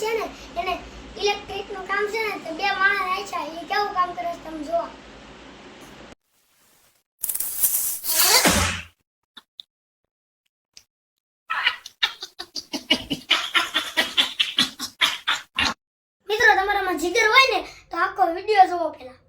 છે ને એને ઇલેક્ટ્રિક નું કામ છે ને તો બે માણસ રાખ્યા એ કેવું કામ કરે છે તમે જોવો મિત્રો તમારામાં જીગર હોય ને તો આખો વિડિયો જોવો પેલા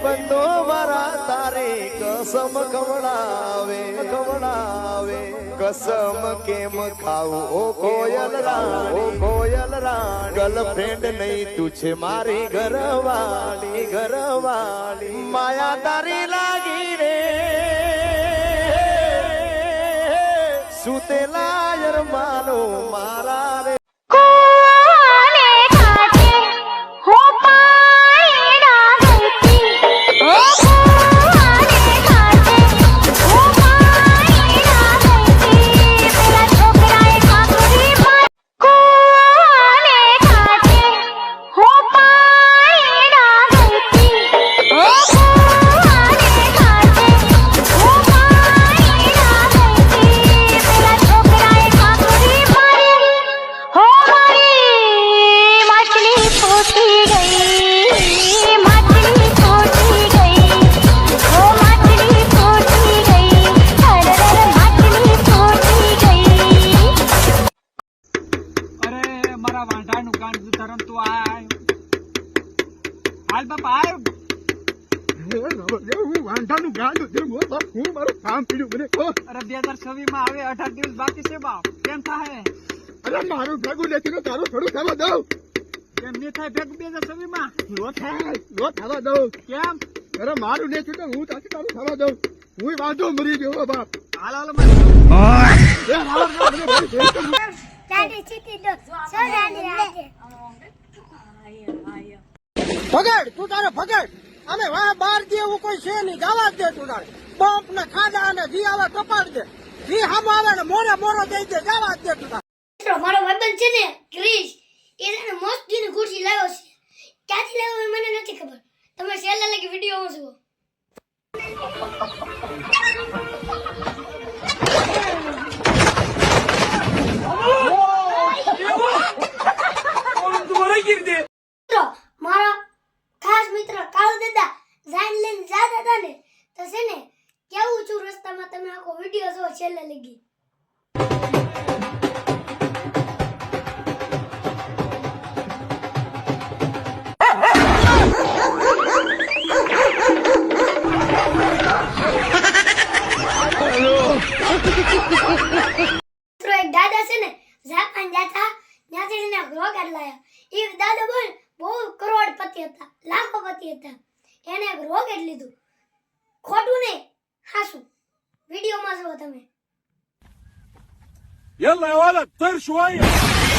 બંધો મારા તારે કસમ ખવડાવે કસમ કેમ ખાવું ઓ કોયલ રાણી ગર્લફ્રેન્ડ નહીં તું છે મારી ઘરવાળી માયા તારી લાગી રે સુતેલા યરમાનો મારા રે મરી ગયો બાપ ભગડ તું તારે ભગડ અમે વાહ બાર દે એવું કોઈ છે નહીં જવા દે તું તારે પંપ ને ખાડા અને જી આવે કપાડ દે જી હામ આવે ને મોરો દઈ દે જવા દે તું તારે મિત્રો મારો ભાઈબંધ છે ને ક્રિશ એ છે મસ્તીની ખુરશી લાવ્યો છે ક્યાંથી લાવ્યો એ મને નથી ખબર તમે છેલ્લે લગી વિડીયોમાં જુઓ મારા ખાસ મિત્ર કાળુ દાદા જાન લઈને જાતા હતા ને તો છે ને કેવું છું રસ્તામાં તમે આખો વિડિયો જો છેલ્લે લગી એક દાદા છે ને જાપાન જાતા ત્યાંથી એને રોકેટ લાયા એ દાદા બોલ બહુ કરોડપતિ હતા લાખોપતિ હતા એને એક રોકેટ લીધું ખોટું નહીં હાસું વિડીયોમાં જુઓ તમે يلا يا ولد طير شويه